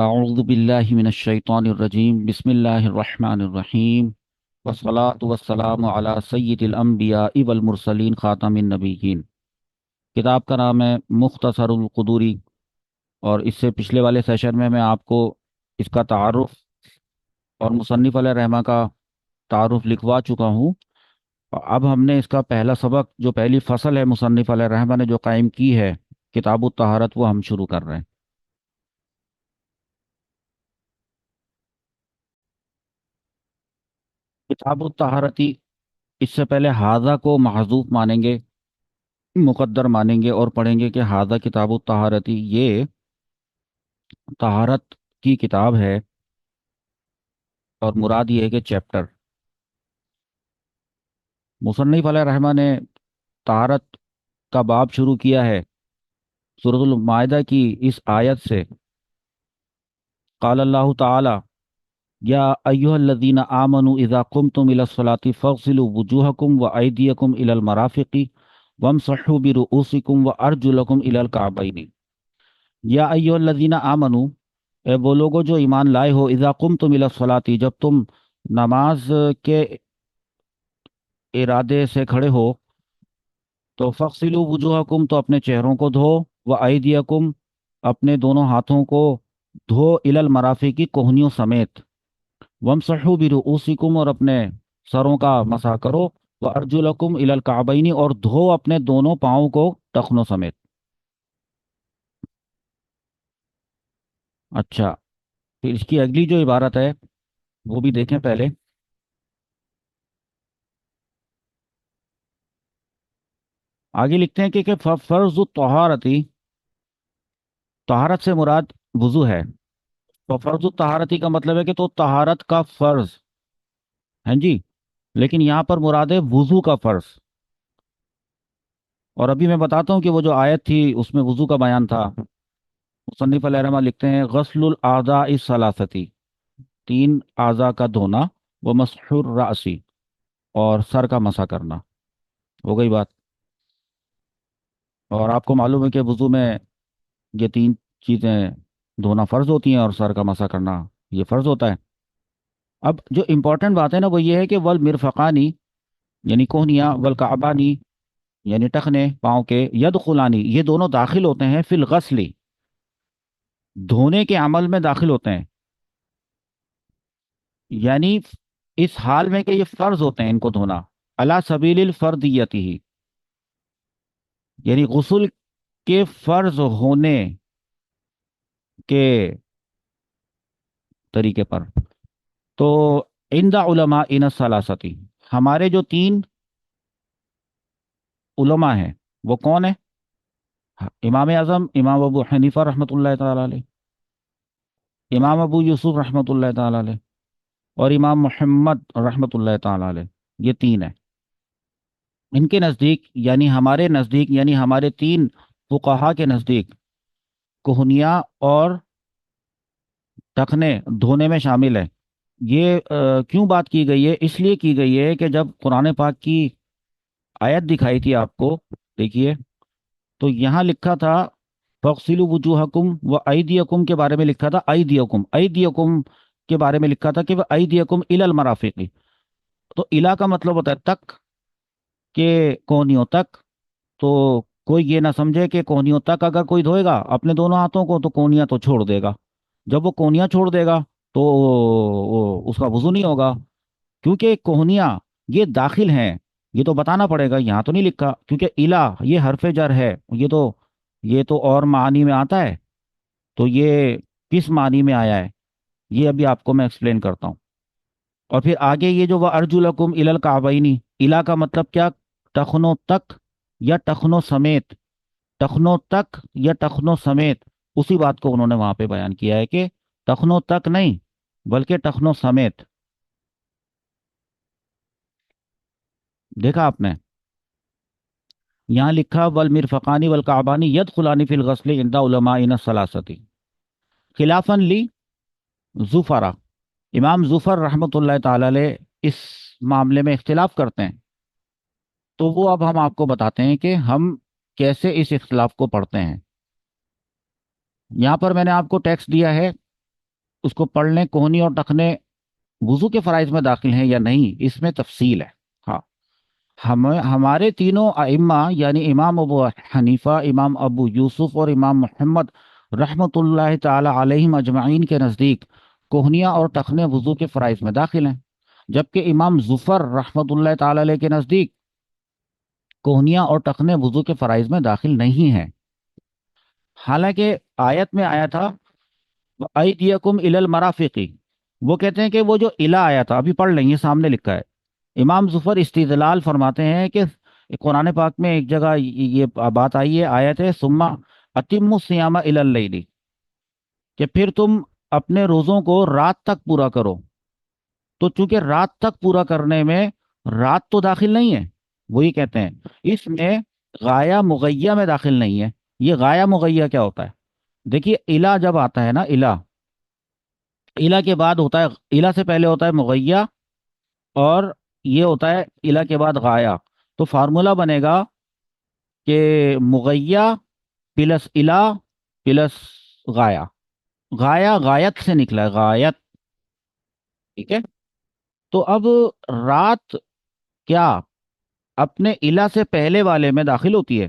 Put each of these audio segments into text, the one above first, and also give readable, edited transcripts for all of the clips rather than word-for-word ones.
أعوذ بالله من الشيطان الرجيم بسم الله الرحمن الرحيم والصلاة والسلام على سید الانبیاء والمرسلین خاتم النبیین۔ کتاب کا نام ہے مختصر القدوری، اور اس سے پچھلے والے سیشن میں آپ کو اس کا تعارف اور مصنف علیہ رحمہ کا تعارف لکھوا چکا ہوں۔ اور اب ہم نے اس کا پہلا سبق، جو پہلی فصل ہے مصنف علیہ رحمہ نے جو قائم کی ہے، کتاب الطہارت، وہ ہم شروع کر رہے ہیں۔ کتاب الطہارتی، اس سے پہلے ہاذا کو محذوف مانیں گے، مقدر مانیں گے اور پڑھیں گے کہ ہاذا کتاب الطہارتی، یہ طہارت کی کتاب ہے، اور مراد یہ ہے کہ چیپٹر۔ مصنف علیہ رحمہ نے طہارت کا باب شروع کیا ہے سورۃ المائدہ کی اس آیت سے، قال اللہ تعالی یا ایھا الذین آمنوا اذا قمتم الی الصلاۃ فاغسلوا وجوہکم وایدیکم الی المرافق وامسحوا برؤوسکم وارجلکم الی الکعبین۔ یا ایھا الذین آمنوا، اے وہ لوگوں جو ایمان لائے ہو، اذا قمتم الی الصلاۃ، جب تم نماز کے ارادے سے کھڑے ہو، تو فغسلوا وجوہکم، تو اپنے چہروں کو دھو، وایدیکم، اپنے دونوں ہاتھوں کو دھو، الی المرافق، کوہنیوں سمیت، وامسحوا برؤوسکم، اور اپنے سروں کا مسح کرو، وارجلکم الی الکعبین، اور دھو اپنے دونوں پاؤں کو ٹخنوں سمیت۔ اچھا، پھر اس کی اگلی جو عبارت ہے وہ بھی دیکھیں پہلے۔ آگے لکھتے ہیں کہ فرض الطہارتی، طہارت سے مراد وضو ہے۔ تو فرض الطہارتی کا مطلب ہے کہ تو طہارت کا فرض، ہیں جی، لیکن یہاں پر مراد ہے وضو کا فرض۔ اور ابھی میں بتاتا ہوں کہ وہ جو آیت تھی اس میں وضو کا بیان تھا۔ مصنف علیہ رحمہ لکھتے ہیں غسل الاعضاء الثلاثتی، تین اعضاء کا دھونا، وہ مسح الرأسی، اور سر کا مسح کرنا، ہو گئی بات۔ اور آپ کو معلوم ہے کہ وضو میں یہ تین چیزیں دھونا فرض ہوتی ہیں، اور سر کا مسح کرنا یہ فرض ہوتا ہے۔ اب جو امپورٹنٹ بات ہے نا، وہ یہ ہے کہ والمرفقانی، یعنی کوہنیاں، والکعبانی، یعنی ٹخنے پاؤں کے، یدخلانی، یہ دونوں داخل ہوتے ہیں فی الغسل، دھونے کے عمل میں داخل ہوتے ہیں، یعنی اس حال میں کہ یہ فرض ہوتے ہیں ان کو دھونا، علی سبیل الفردیتی ہی، یعنی غسل کے فرض ہونے کے طریقے پر۔ تو عند علماء ان الثلاثتی، ہمارے جو تین علماء ہیں وہ کون ہیں؟ امام اعظم امام ابو حنیفہ رحمۃ اللہ تعالی علیہ، امام ابو یوسف رحمۃ اللہ تعالی علیہ، اور امام محمد رحمۃ اللہ تعالی علیہ، یہ تین ہیں۔ ان کے نزدیک، یعنی ہمارے نزدیک، یعنی ہمارے تین فقہا کے نزدیک، کوہنیاں اور ٹخنے دھونے میں شامل ہے۔ یہ کیوں بات کی گئی ہے؟ اس لیے کی گئی ہے کہ جب قرآن پاک کی آیت دکھائی تھی آپ کو، دیکھیے، تو یہاں لکھا تھا فَاغْسِلُوا وُجُوهَكُمْ وَأَيْدِيَكُمْ کے بارے میں لکھا تھا، ایدیکم، ایدیکم کے بارے میں لکھا تھا کہ ایدیکم الی المرافق، تو الا کا مطلب ہوتا ہے تک، کہ کونیوں تک۔ تو کوئی یہ نہ سمجھے کہ کونیوں تک اگر کوئی دھوئے گا اپنے دونوں ہاتھوں کو تو کونیاں تو چھوڑ دے گا، جب وہ کونیاں چھوڑ دے گا تو اس کا وضو نہیں ہوگا، کیونکہ کوہنیاں یہ داخل ہیں، یہ تو بتانا پڑے گا، یہاں تو نہیں لکھا، کیونکہ الا یہ حرف جر ہے، یہ تو اور معانی میں آتا ہے، تو یہ کس معنی میں آیا ہے یہ ابھی آپ کو میں ایکسپلین کرتا ہوں۔ اور پھر آگے یہ جو وَأَرْجُلَكُمْ إِلَى الْكَعْبَيْنِ، الا کا مطلب کیا؟ ٹخنوں تک یا ٹخنوں سمیت، ٹخنوں تک یا ٹخنوں سمیت، اسی بات کو انہوں نے وہاں پہ بیان کیا ہے کہ ٹخنوں تک نہیں بلکہ ٹخنوں سمیت۔ دیکھا آپ نے، یہاں لکھا والمرفقانی والکعبانی یدخلانی فی الغسل عند علماءنا الثلاثه، خلافا لی زفرہ، امام زفر رحمۃ اللہ تعالی علیہ اس معاملے میں اختلاف کرتے ہیں، تو وہ اب ہم آپ کو بتاتے ہیں کہ ہم کیسے اس اختلاف کو پڑھتے ہیں۔ یہاں پر میں نے آپ کو ٹیکسٹ دیا ہے اس کو پڑھ لیں کوہنی اور ٹخنے وضو کے فرائض میں داخل ہیں یا نہیں، اس میں تفصیل ہے۔ ہاں، ہمارے تینوں ائمہ یعنی امام ابو حنیفہ، امام ابو یوسف اور امام محمد رحمۃ اللہ تعالی علیہم اجمعین کے نزدیک کوہنیاں اور ٹخنے وضو کے فرائض میں داخل ہیں، جبکہ امام ظفر رحمۃ اللہ تعالی علیہ کے نزدیک کوہنیاں اور ٹخنے وضو کے فرائض میں داخل نہیں ہیں۔ حالانکہ آیت میں آیا تھا ایدیکم الی المرافقی، وہ کہتے ہیں کہ وہ جو الا آیا تھا ابھی پڑھ لیں، یہ سامنے لکھا ہے۔ امام ظفر استدلال فرماتے ہیں کہ قرآن پاک میں ایک جگہ یہ بات آئی ہے، آیت ہے ثم اتم الصیام الی اللیل، کہ پھر تم اپنے روزوں کو رات تک پورا کرو۔ تو چونکہ رات تک پورا کرنے میں رات تو داخل نہیں ہے، وہی کہتے ہیں اس میں غایہ مغیہ میں داخل نہیں ہے۔ یہ غایہ مغیہ کیا ہوتا ہے؟ دیکھیے الا جب آتا ہے نا، الا الا کے بعد ہوتا ہے، الا سے پہلے ہوتا ہے مغیہ، اور یہ ہوتا ہے الا کے بعد غایہ۔ تو فارمولا بنے گا کہ مغیہ پلس الا پلس غایہ، غایہ غایت سے نکلا ہے، غایت، ٹھیک ہے؟ تو اب رات کیا اپنے الا سے پہلے والے میں داخل ہوتی ہے؟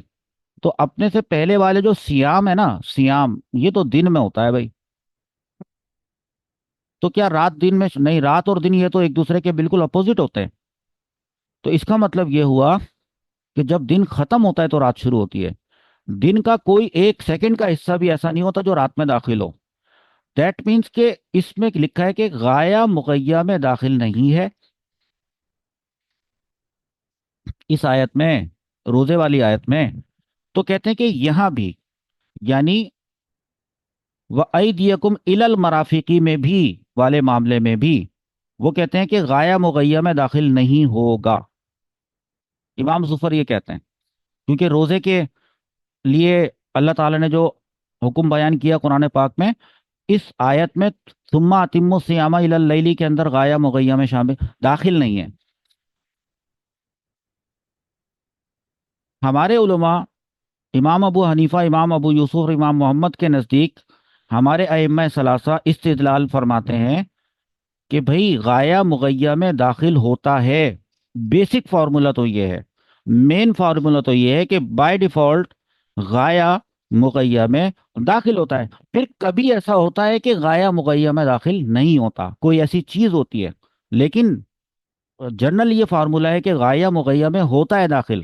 تو اپنے سے پہلے والے جو سیام ہے نا، سیام یہ تو دن میں ہوتا ہے بھائی، تو کیا رات دن میں نہیں؟ رات اور دن یہ تو ایک دوسرے کے بالکل اپوزٹ ہوتے ہیں۔ تو اس کا مطلب یہ ہوا کہ جب دن ختم ہوتا ہے تو رات شروع ہوتی ہے، دن کا کوئی ایک سیکنڈ کا حصہ بھی ایسا نہیں ہوتا جو رات میں داخل ہو۔ دیٹ مینس کہ اس میں لکھا ہے کہ غایہ مغیہ میں داخل نہیں ہے اس آیت میں، روزے والی آیت میں۔ تو کہتے ہیں کہ یہاں بھی یعنی وَأَيْدِيَكُمْ إِلَى الْمَرَافِقِ میں بھی، والے معاملے میں بھی وہ کہتے ہیں کہ غایہ مغیہ میں داخل نہیں ہوگا۔ امام ظفر یہ کہتے ہیں کیونکہ روزے کے لیے اللہ تعالی نے جو حکم بیان کیا قرآن پاک میں، اس آیت میں ثم اتم الصیام الی اللیل کے اندر غایہ مغیہ میں شامل داخل نہیں ہے۔ ہمارے علماء امام ابو حنیفہ، امام ابو یوسف اور امام محمد کے نزدیک ہمارے ائمہ ثلاثہ استدلال فرماتے ہیں کہ بھئی غایہ مغیہ میں داخل ہوتا ہے۔ بیسک فارمولا تو یہ ہے، مین فارمولا تو یہ ہے کہ بائی ڈیفالٹ غایہ مغیہ میں داخل ہوتا ہے۔ پھر کبھی ایسا ہوتا ہے کہ غایہ مغیہ میں داخل نہیں ہوتا، کوئی ایسی چیز ہوتی ہے، لیکن جنرل یہ فارمولا ہے کہ غایہ مغیہ میں ہوتا ہے داخل۔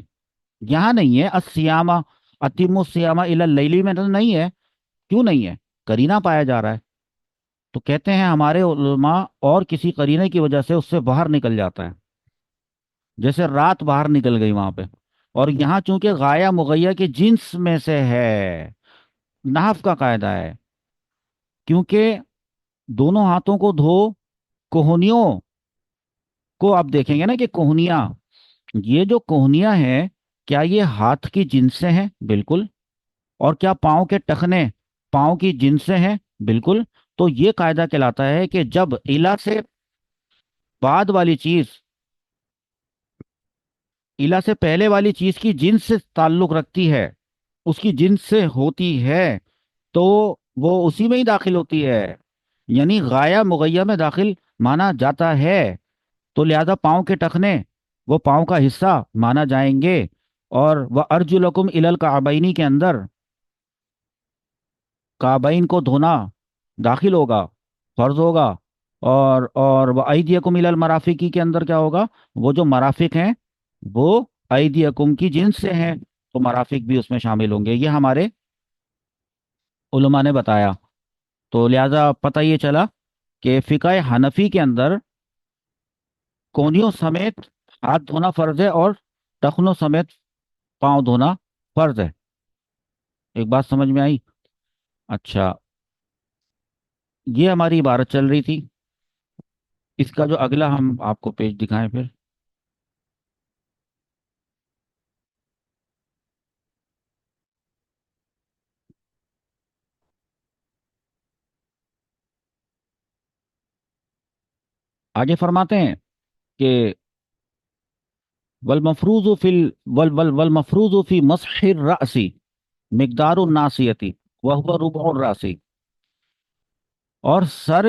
یہاں نہیں ہے السیامہ اتم الصیام الی اللیل میں تو نہیں ہے۔ کیوں نہیں ہے؟ قرینہ پایا جا رہا ہے۔ تو کہتے ہیں ہمارے علماء اور کسی قرینے کی وجہ سے اس سے باہر نکل جاتا ہے، جیسے رات باہر نکل گئی وہاں پہ، اور یہاں چونکہ غایہ مغیہ کے جنس میں سے ہے، نحو کا قاعدہ ہے، کیونکہ دونوں ہاتھوں کو دھو، کوہنیوں کو آپ دیکھیں گے نا کہ کوہنیاں، یہ جو کوہنیاں ہیں کیا یہ ہاتھ کی جنس سے ہیں؟ بالکل۔ اور کیا پاؤں کے ٹخنے پاؤں کی جنس سے ہیں؟ بالکل۔ تو یہ قاعدہ کہلاتا ہے کہ جب الا سے بعد والی چیز الا سے پہلے والی چیز کی جنس سے تعلق رکھتی ہے، اس کی جنس سے ہوتی ہے، تو وہ اسی میں ہی داخل ہوتی ہے، یعنی غایہ مغیہ میں داخل مانا جاتا ہے۔ تو لہذا پاؤں کے ٹخنے وہ پاؤں کا حصہ مانا جائیں گے، اور وہ ارجلکم الی الکعبین کے اندر کعبین کو دھونا داخل ہوگا، فرض ہوگا، اور وہ ایدیکم الی المرافقی کے اندر کیا ہوگا؟ وہ جو مرافق ہیں وہ ایدیکم کی جنس سے ہیں، تو مرافق بھی اس میں شامل ہوں گے، یہ ہمارے علماء نے بتایا۔ تو لہذا پتہ یہ چلا کہ فقہ حنفی کے اندر کونیوں سمیت ہاتھ دھونا فرض ہے اور ٹخنوں سمیت پاؤں دھونا فرض ہے۔ ایک بات سمجھ میں آئی؟ اچھا، یہ ہماری عبارت چل رہی تھی، اس کا جو اگلا ہم آپ کو پیج دکھائیں پھر۔ آگے فرماتے ہیں کہ والمفروض فی والمفروض فی مسح الرأس مقدار الناصیتی وهو ربع الراس، اور سر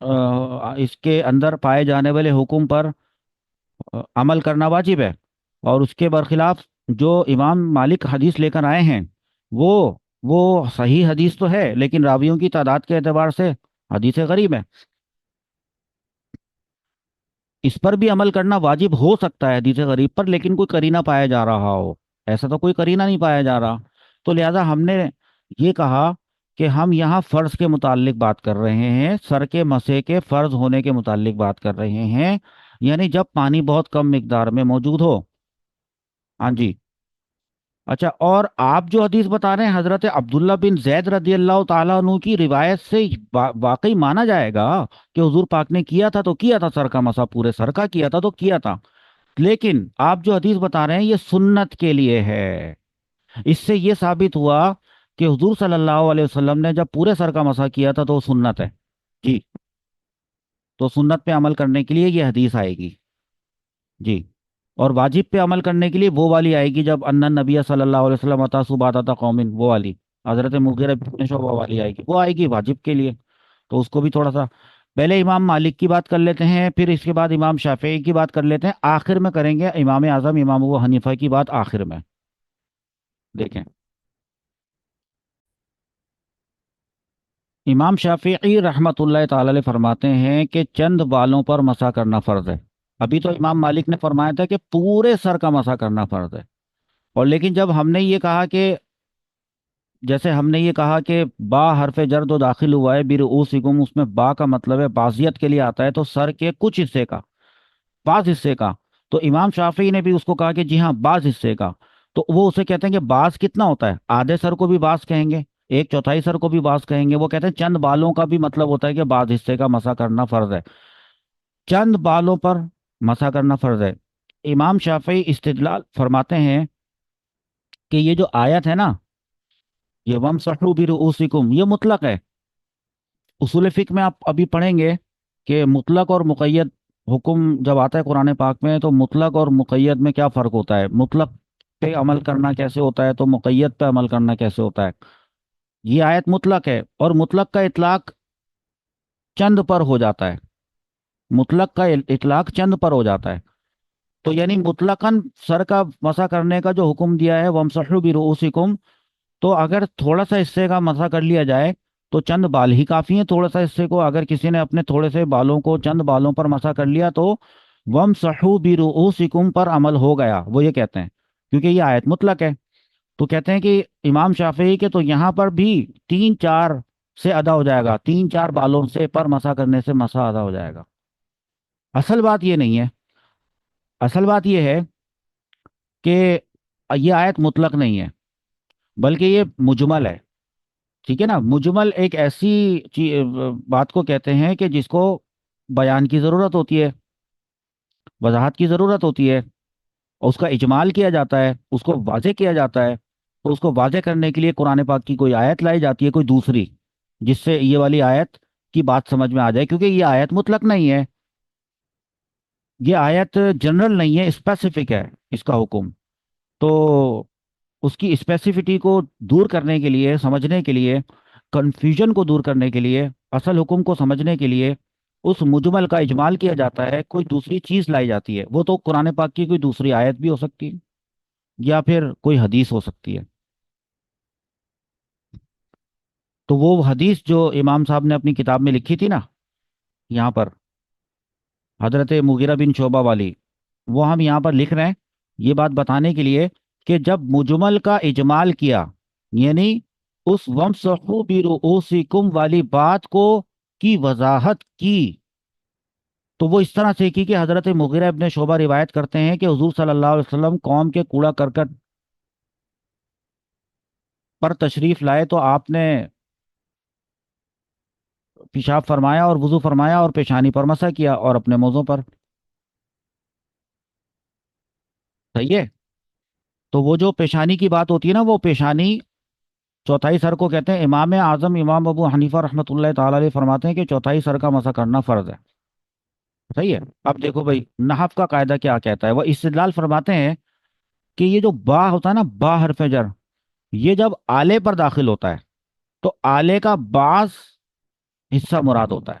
اس کے اندر پائے جانے والے حکم پر عمل کرنا واجب ہے، اور اس کے برخلاف جو امام مالک حدیث لے کر آئے ہیں وہ وہ صحیح حدیث تو ہے لیکن راویوں کی تعداد کے اعتبار سے حدیث غریب ہے، اس پر بھی عمل کرنا واجب ہو سکتا ہے حدیث غریب پر، لیکن کوئی قرینہ پایا جا رہا ہو، ایسا تو کوئی قرینہ نہیں پایا جا رہا، تو لہذا ہم نے یہ کہا کہ ہم یہاں فرض کے متعلق بات کر رہے ہیں، سر کے مسے کے فرض ہونے کے متعلق بات کر رہے ہیں، یعنی جب پانی بہت کم مقدار میں موجود ہو۔ ہاں جی۔ اچھا، اور آپ جو حدیث بتا رہے ہیں حضرت عبداللہ بن زید رضی اللہ تعالیٰ عنہ کی روایت سے واقعی مانا جائے گا کہ حضور پاک نے کیا تھا تو کیا تھا، سر کا مسا پورے سر کا کیا تھا تو کیا تھا، لیکن آپ جو حدیث بتا رہے ہیں یہ سنت کے لیے ہے، اس سے یہ ثابت ہوا کہ حضور صلی اللہ علیہ وسلم نے جب پورے سر کا مسا کیا تھا تو وہ سنت ہے۔ جی، تو سنت پہ عمل کرنے کے لیے یہ حدیث آئے گی۔ جی، اور واجب پہ عمل کرنے کے لیے وہ والی آئے گی جب ان نبی صلی اللہ علیہ وسلم اتا صبح اتا قومن، وہ والی حضرت مغیرہ بن شعبہ والی آئے گی، وہ آئے گی واجب کے لیے، تو اس کو بھی تھوڑا سا پہلے امام مالک کی بات کر لیتے ہیں، پھر اس کے بعد امام شافعی کی بات کر لیتے ہیں، آخر میں کریں گے امام اعظم امام ابو حنیفہ کی بات آخر میں۔ دیکھیں، امام شافعی رحمت اللہ تعالی علیہ فرماتے ہیں کہ چند بالوں پر مسح کرنا فرض ہے، ابھی تو امام مالک نے فرمایا تھا کہ پورے سر کا مسح کرنا فرض ہے، اور لیکن جب ہم نے یہ کہا کہ جیسے ہم نے یہ کہا کہ با حرف جر دو داخل ہوا ہے برؤوسکم، اس میں با کا مطلب ہے بازیت کے لیے آتا ہے، تو سر کے کچھ حصے کا، بعض حصے کا، تو امام شافعی نے بھی اس کو کہا کہ جی ہاں بعض حصے کا، تو وہ اسے کہتے ہیں کہ بعض کتنا ہوتا ہے، آدھے سر کو بھی بعض کہیں گے، ایک چوتھائی سر کو بھی بعض کہیں گے، وہ کہتے ہیں چند بالوں کا بھی مطلب ہوتا ہے کہ بعض حصے کا مسح کرنا فرض ہے، چند بالوں پر مسح کرنا فرض ہے۔ امام شافعی استدلال فرماتے ہیں کہ یہ جو آیت ہے نا، یہ وَامْسَحُوا بِرُؤُوسِكُمْ، یہ مطلق ہے، اصول فقہ میں آپ ابھی پڑھیں گے کہ مطلق اور مقید حکم جب آتا ہے قرآن پاک میں تو مطلق اور مقید میں کیا فرق ہوتا ہے، مطلق پہ عمل کرنا کیسے ہوتا ہے تو مقید پہ عمل کرنا کیسے ہوتا ہے۔ یہ آیت مطلق ہے، اور مطلق کا اطلاق چند پر ہو جاتا ہے، مطلق کا اطلاق چند پر ہو جاتا ہے، تو یعنی مطلقاً سر کا مسح کرنے کا جو حکم دیا ہے وَامْسَحُوا بِرُؤُوسِكُمْ، تو اگر تھوڑا سا حصے کا مسح کر لیا جائے تو چند بال ہی کافی ہیں، تھوڑا سا حصے کو اگر کسی نے اپنے تھوڑے سے بالوں کو چند بالوں پر مسح کر لیا تو وَامْسَحُوا بِرُؤُوسِكُمْ پر عمل ہو گیا، وہ یہ کہتے ہیں، کیونکہ یہ آیت مطلق ہے، تو کہتے ہیں کہ امام شافعی کے تو یہاں پر بھی تین چار سے ادا ہو جائے گا، تین چار بالوں سے پر مسح کرنے سے مسح ادا ہو جائے گا۔ اصل بات یہ نہیں ہے، اصل بات یہ ہے کہ یہ آیت مطلق نہیں ہے بلکہ یہ مجمل ہے، ٹھیک ہے نا، مجمل ایک ایسی بات کو کہتے ہیں کہ جس کو بیان کی ضرورت ہوتی ہے، وضاحت کی ضرورت ہوتی ہے، اور اس کا اجمال کیا جاتا ہے، اس کو واضح کیا جاتا ہے، تو اس کو واضح کرنے کے لیے قرآن پاک کی کوئی آیت لائی جاتی ہے، کوئی دوسری، جس سے یہ والی آیت کی بات سمجھ میں آ جائے، کیونکہ یہ آیت مطلق نہیں ہے، یہ آیت جنرل نہیں ہے، اسپیسیفک ہے اس کا حکم، تو اس کی اسپیسیفٹی کو دور کرنے کے لیے، سمجھنے کے لیے، کنفیوژن کو دور کرنے کے لیے، اصل حکم کو سمجھنے کے لیے اس مجمل کا اجمال کیا جاتا ہے، کوئی دوسری چیز لائی جاتی ہے، وہ تو قرآن پاک کی کوئی دوسری آیت بھی ہو سکتی ہے یا پھر کوئی حدیث ہو سکتی ہے، تو وہ حدیث جو امام صاحب نے اپنی کتاب میں لکھی تھی نا یہاں پر، حضرت مغیرہ بن شعبہ والی، وہ ہم یہاں پر لکھ رہے ہیں یہ بات بتانے کے لیے کہ جب مجمل کا اجمال کیا، یعنی اس وَامْسَحُوا بِرُؤُوسِكُمْ والی بات کو کی وضاحت کی، تو وہ اس طرح سے کی کہ حضرت مغیرہ ابن شعبہ روایت کرتے ہیں کہ حضور صلی اللہ علیہ وسلم قوم کے کوڑا کرکٹ پر تشریف لائے تو آپ نے پیشاب فرمایا اور وضو فرمایا اور پیشانی پر مسح کیا اور اپنے موزوں پر، صحیح ہے، تو وہ جو پیشانی کی بات ہوتی ہے نا، وہ پیشانی چوتھائی سر کو کہتے ہیں، امام اعظم امام ابو حنیفہ رحمۃ اللہ تعالی علیہ فرماتے ہیں کہ چوتھائی سر کا مسح کرنا فرض ہے، صحیح ہے۔ اب دیکھو بھائی نحو کا قاعدہ کیا کہتا ہے، وہ استدلال فرماتے ہیں کہ یہ جو با ہوتا ہے نا، با حرف جر، یہ جب آلے پر داخل ہوتا ہے تو آلے کا بعض حصہ مراد ہوتا ہے،